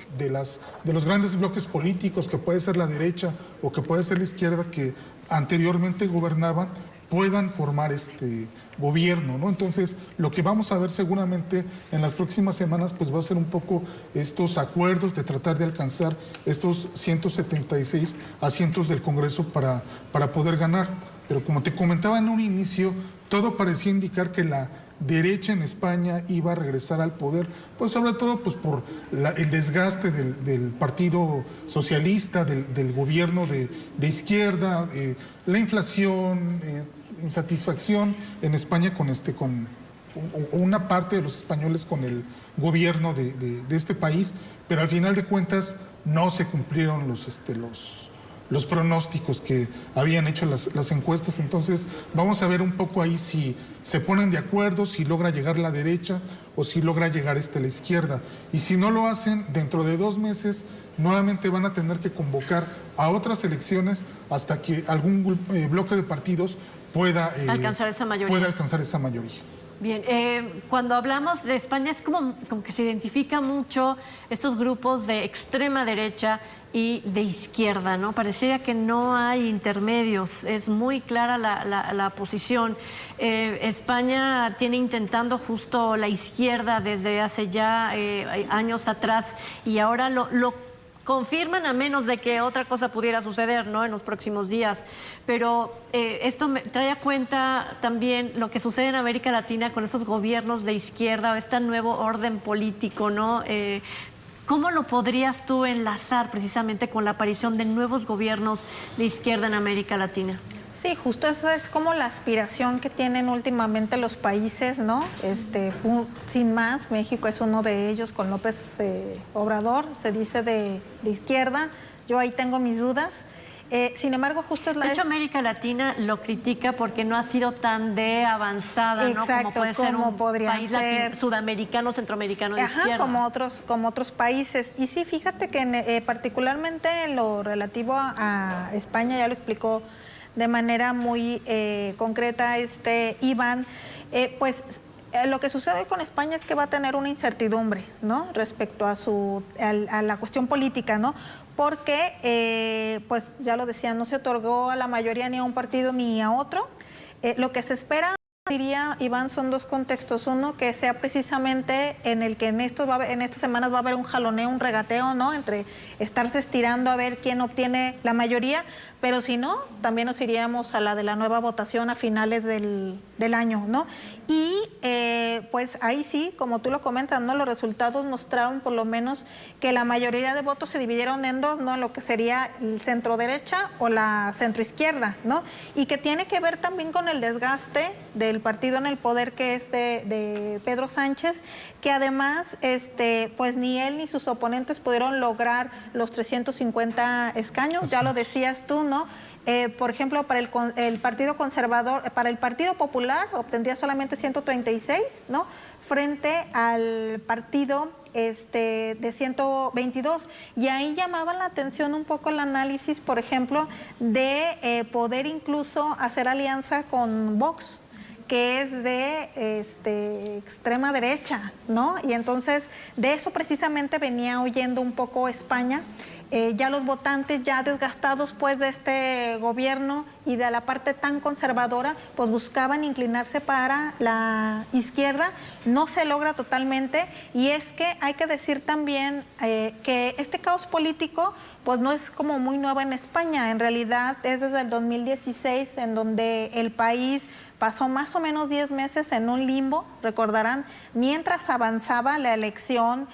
grandes bloques políticos, que puede ser la derecha o que puede ser la izquierda, que anteriormente gobernaban, puedan formar este gobierno, ¿no? Entonces, lo que vamos a ver seguramente en las próximas semanas, pues va a ser un poco estos acuerdos de tratar de alcanzar estos 176 asientos del Congreso para poder ganar. Pero como te comentaba en un inicio, todo parecía indicar que la derecha en España iba a regresar al poder, pues sobre todo pues por el desgaste del Partido Socialista, del gobierno de izquierda, la inflación, insatisfacción en España con una parte de los españoles con el gobierno de este país, pero al final de cuentas no se cumplieron los pronósticos que habían hecho las encuestas. Entonces vamos a ver un poco ahí si se ponen de acuerdo, si logra llegar la derecha o si logra llegar la izquierda. Y si no lo hacen, dentro de 2 meses nuevamente van a tener que convocar a otras elecciones hasta que algún bloque de partidos pueda alcanzar esa mayoría. Bien, cuando hablamos de España es como que se identifica mucho estos grupos de extrema derecha y de izquierda, ¿no? Parecería que no hay intermedios, es muy clara la posición. España tiene intentando justo la izquierda desde hace ya años atrás, y ahora lo confirman, a menos de que otra cosa pudiera suceder, ¿no?, en los próximos días. Pero esto me trae a cuenta también lo que sucede en América Latina con estos gobiernos de izquierda, o este nuevo orden político, ¿no? ¿Cómo lo podrías tú enlazar precisamente con la aparición de nuevos gobiernos de izquierda en América Latina? Sí, justo eso es como la aspiración que tienen últimamente los países, ¿no? Sin más, México es uno de ellos, con López Obrador, se dice de izquierda. Yo ahí tengo mis dudas. Sin embargo, justo es de hecho, América Latina lo critica porque no ha sido tan de avanzada, exacto, ¿no? Como puede ser un país sudamericano, centroamericano de izquierda. Como otros países. Y sí, fíjate que particularmente en lo relativo a España, ya lo explicó de manera muy concreta Iván, pues lo que sucede con España es que va a tener una incertidumbre, ¿no?, respecto a la cuestión política, ¿no? Porque, pues ya lo decía, no se otorgó a la mayoría ni a un partido ni a otro. Lo que se espera, diría Iván, son 2 contextos. Uno, que sea precisamente en el que en estas semanas va a haber un jaloneo, un regateo, ¿no?, entre estarse estirando a ver quién obtiene la mayoría, pero si no, también nos iríamos a la de la nueva votación a finales del año, ¿no? Y pues ahí sí, como tú lo comentas, ¿no?, los resultados mostraron por lo menos que la mayoría de votos se dividieron en 2, ¿no?, en lo que sería el centro derecha o la centro izquierda, ¿no? Y que tiene que ver también con el desgaste de del partido en el poder, que es de Pedro Sánchez, que además pues ni él ni sus oponentes pudieron lograr los 350 escaños, ya lo decías tú, ¿no? Por ejemplo, para el Partido Conservador, para el Partido Popular obtendría solamente 136, ¿no? Frente al partido de 122. Y ahí llamaba la atención un poco el análisis, por ejemplo, de poder incluso hacer alianza con Vox, que es de extrema derecha, ¿no? Y entonces de eso precisamente venía oyendo un poco España. Ya los votantes ya desgastados pues de este gobierno y de la parte tan conservadora, pues buscaban inclinarse para la izquierda. No se logra totalmente, y es que hay que decir también que este caos político pues no es como muy nuevo en España. En realidad es desde el 2016 en donde el país pasó más o menos 10 meses en un limbo, recordarán, mientras avanzaba la elección,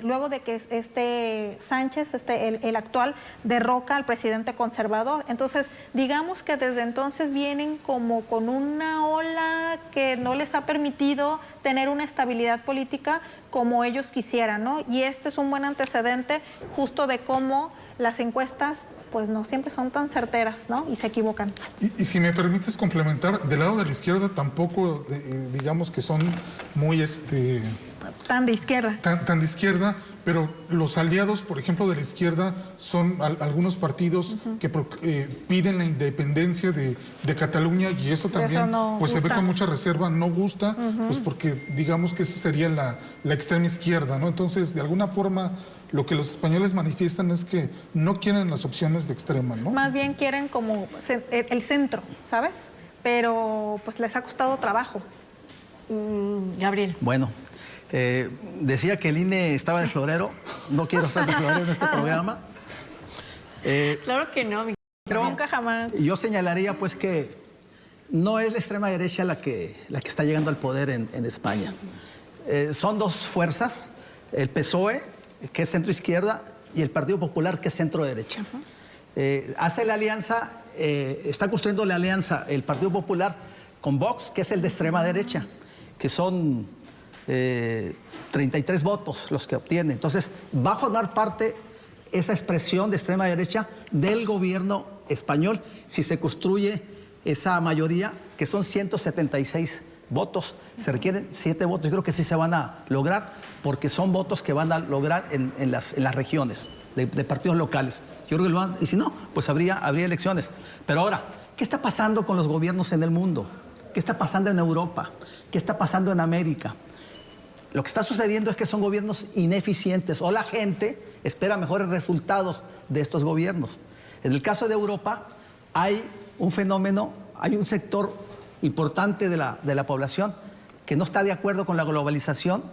luego de que Sánchez, el actual, derroca al presidente conservador. Entonces, digamos que desde entonces vienen como con una ola que no les ha permitido tener una estabilidad política como ellos quisieran, ¿no? Y este es un buen antecedente justo de cómo las encuestas pues no siempre son tan certeras, ¿no? Y se equivocan. Y si me permites complementar, del lado de la izquierda tampoco, digamos que son muy tan de izquierda. Tan de izquierda, pero los aliados, por ejemplo, de la izquierda son algunos partidos que piden la independencia de Cataluña, y eso también eso no pues gusta. Se ve con mucha reserva, no gusta, pues porque digamos que esa sería la extrema izquierda, ¿no? Entonces, de alguna forma, lo que los españoles manifiestan es que no quieren las opciones de extrema, ¿no? Más bien quieren como el centro, ¿sabes? Pero pues les ha costado trabajo. Gabriel. Bueno, decía que el INE estaba de florero. No quiero estar de florero en este programa. Claro que no. Pero nunca jamás. Yo señalaría pues que no es la extrema derecha la que está llegando al poder en España. Son dos fuerzas, el PSOE, que es centro izquierda, y el Partido Popular, que es centro derecha. Hace la alianza, está construyendo la alianza el Partido Popular con Vox, que es el de extrema derecha, que son 33 votos los que obtiene. Entonces va a formar parte esa expresión de extrema derecha del gobierno español si se construye esa mayoría, que son 176 votos. Se requieren 7 votos. Yo creo que sí se van a lograr, porque son votos que van a lograr en las regiones de partidos locales. Yo creo que lo van, y si no, pues habría elecciones. Pero ahora, ¿qué está pasando con los gobiernos en el mundo? ¿Qué está pasando en Europa? ¿Qué está pasando en América? Lo que está sucediendo es que son gobiernos ineficientes, o la gente espera mejores resultados de estos gobiernos. En el caso de Europa hay un fenómeno, hay un sector importante de la población que no está de acuerdo con la globalización,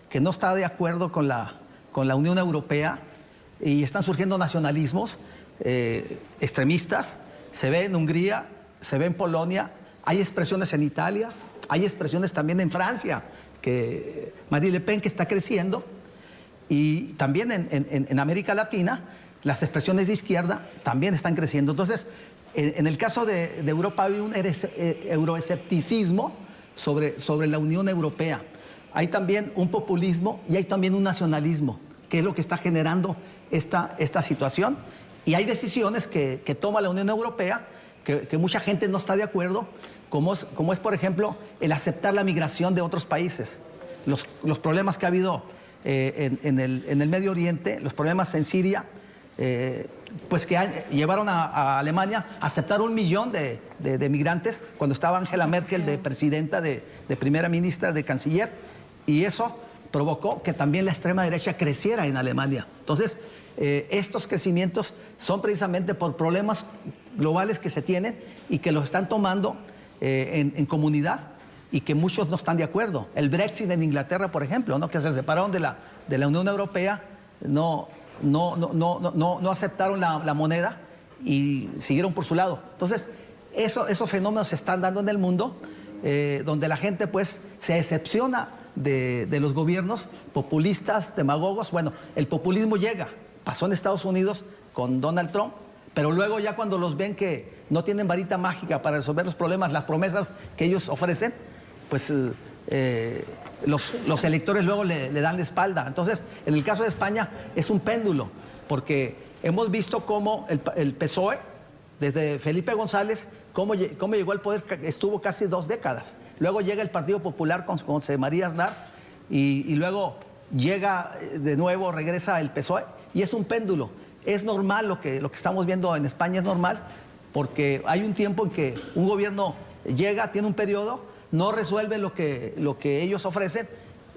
que no está de acuerdo con la Unión Europea, y están surgiendo nacionalismos extremistas. Se ve en Hungría, se ve en Polonia, hay expresiones en Italia, hay expresiones también en Francia, que Marine Le Pen, que está creciendo, y también en América Latina las expresiones de izquierda también están creciendo. Entonces, en el caso de Europa hay un euroescepticismo sobre la Unión Europea. Hay también un populismo y hay también un nacionalismo, que es lo que está generando esta situación. Y hay decisiones que toma la Unión Europea que mucha gente no está de acuerdo, como es, por ejemplo, el aceptar la migración de otros países. Los problemas que ha habido en el Medio Oriente, los problemas en Siria, pues que llevaron a Alemania a aceptar 1 millón de migrantes cuando estaba Angela Merkel de presidenta, de primera ministra, de canciller, y eso provocó que también la extrema derecha creciera en Alemania. Entonces, estos crecimientos son precisamente por problemas globales que se tienen y que los están tomando en comunidad, y que muchos no están de acuerdo. El Brexit en Inglaterra, por ejemplo, ¿no? Que se separaron de la Unión Europea, no aceptaron la moneda y siguieron por su lado. Entonces, esos fenómenos se están dando en el mundo, donde la gente pues se decepciona de los gobiernos populistas, demagogos. Bueno, el populismo llega, pasó en Estados Unidos con Donald Trump, Pero luego ya cuando los ven que no tienen varita mágica para resolver los problemas, las promesas que ellos ofrecen, pues los electores luego le dan la espalda. Entonces, en el caso de España es un péndulo, porque hemos visto cómo el PSOE, desde Felipe González, cómo llegó al poder, estuvo casi 2 décadas. Luego llega el Partido Popular con José María Aznar y luego llega de nuevo, regresa el PSOE y es un péndulo. Es normal lo que estamos viendo en España, es normal, porque hay un tiempo en que un gobierno llega, tiene un periodo, no resuelve lo que ellos ofrecen,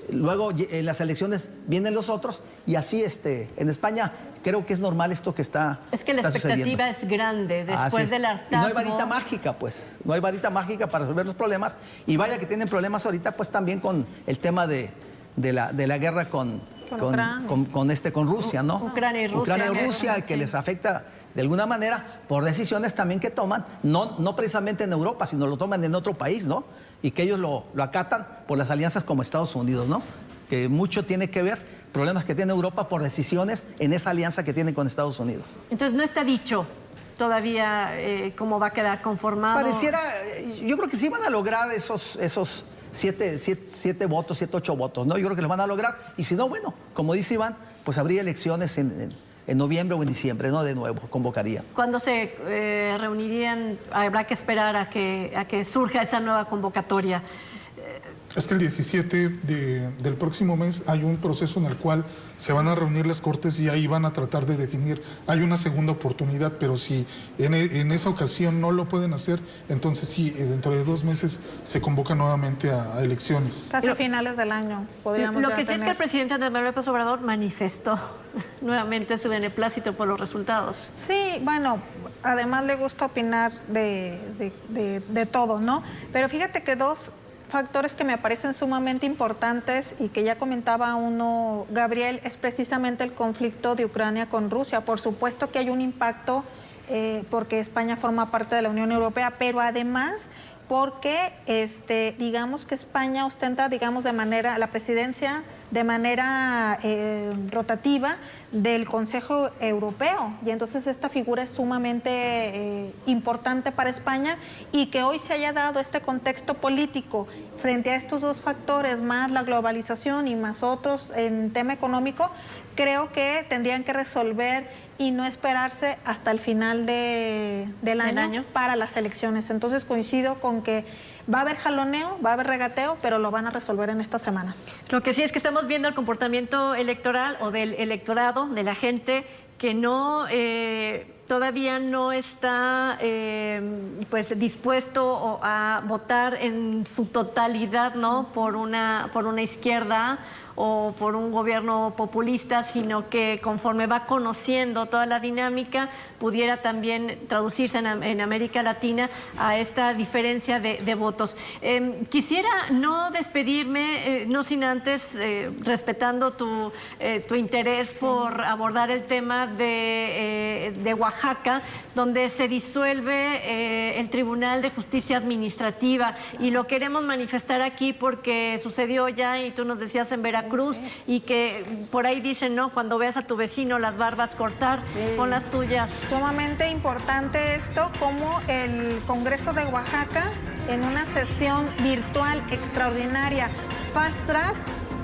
luego en las elecciones vienen los otros y así en España creo que es normal esto que está Es que la expectativa es grande después del hartazgo. Y no hay varita mágica, pues, no hay varita mágica para resolver los problemas y vaya que tienen problemas ahorita pues también con el tema de la guerra con Rusia, ¿no? Ucrania y Rusia, que les afecta de alguna manera por decisiones también que toman, no precisamente en Europa, sino lo toman en otro país, ¿no? Y que ellos lo acatan por las alianzas como Estados Unidos, ¿no? Que mucho tiene que ver problemas que tiene Europa por decisiones en esa alianza que tiene con Estados Unidos. Entonces no está dicho todavía cómo va a quedar conformado. Pareciera, yo creo que sí van a lograr esos 7 votos, 7, 8 votos, ¿no? Yo creo que los van a lograr. Y si no, bueno, como dice Iván, pues habría elecciones en noviembre o en diciembre, ¿no? De nuevo, convocarían. ¿Cuándo se reunirían? Habrá que esperar a que surja esa nueva convocatoria. Es que el 17 del próximo mes hay un proceso en el cual se van a reunir las Cortes y ahí van a tratar de definir. Hay una segunda oportunidad, pero si en esa ocasión no lo pueden hacer, entonces sí, dentro de 2 meses se convoca nuevamente a elecciones. Casi a finales del año podríamos Lo ya que sí es tener. que el presidente Andrés Manuel López Obrador manifestó nuevamente su beneplácito por los resultados. Sí, bueno, además le gusta opinar de todo, ¿no? Pero fíjate que 2 factores que me parecen sumamente importantes y que ya comentaba uno, Gabriel, es precisamente el conflicto de Ucrania con Rusia. Por supuesto que hay un impacto porque España forma parte de la Unión Europea, pero además porque digamos que España ostenta, digamos, la presidencia de manera rotativa del Consejo Europeo, y entonces esta figura es sumamente importante para España, y que hoy se haya dado este contexto político frente a estos 2 factores, más la globalización y más otros en tema económico, creo que tendrían que resolver y no esperarse hasta el final del año para las elecciones. Entonces coincido con que va a haber jaloneo, va a haber regateo, pero lo van a resolver en estas semanas. Lo que sí es que estamos viendo el comportamiento electoral o del electorado, de la gente que todavía no está pues dispuesto a votar en su totalidad, ¿no? por una izquierda o por un gobierno populista, sino que conforme va conociendo toda la dinámica, pudiera también traducirse en América Latina a esta diferencia de votos. Quisiera no despedirme, no sin antes, respetando tu interés por abordar el tema de Oaxaca, donde se disuelve el Tribunal de Justicia Administrativa, y lo queremos manifestar aquí porque sucedió ya, y tú nos decías, en Veracruz, y que por ahí dicen, ¿no? Cuando veas a tu vecino las barbas cortar, pon las tuyas. Sumamente importante esto, como el Congreso de Oaxaca, en una sesión virtual extraordinaria, Fast Track,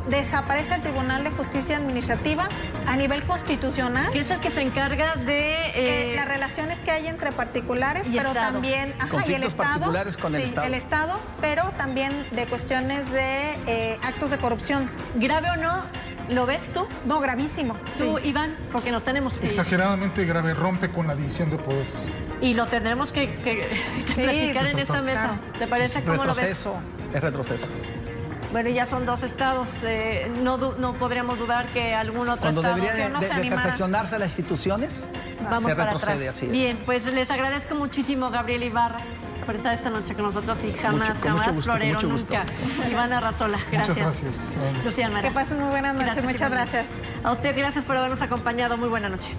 desaparece el Tribunal de Justicia Administrativa a nivel constitucional. Que es el que se encarga de las relaciones que hay entre particulares, y pero Estado. También conflictos y el Estado, particulares con el Estado. El Estado, pero también de cuestiones de actos de corrupción. ¿Grave o no? ¿Lo ves tú? No, gravísimo. Tú, Sí. Iván, porque nos tenemos que ir. Exageradamente grave, rompe con la división de poderes. Y lo tendremos que platicar en esta mesa. claro. ¿Te parece? ¿Cómo lo ves? Retroceso, es retroceso. Bueno, ya son 2 estados, no podríamos dudar que algún otro Cuando estado... debería que no se de animara. perfeccionarse las instituciones, Vamos se para retrocede, atrás. así es. Bien, pues les agradezco muchísimo, Gabriel Ibarra, por estar esta noche con nosotros, y jamás, Con mucho gusto, con Florero, mucho gusto. nunca. Iván Arrazola, gracias. Muchas gracias. Lucía Almaraz. Que pasen muy buenas noches. Muchas Iván. gracias. A usted, gracias por habernos acompañado. Muy buena noche.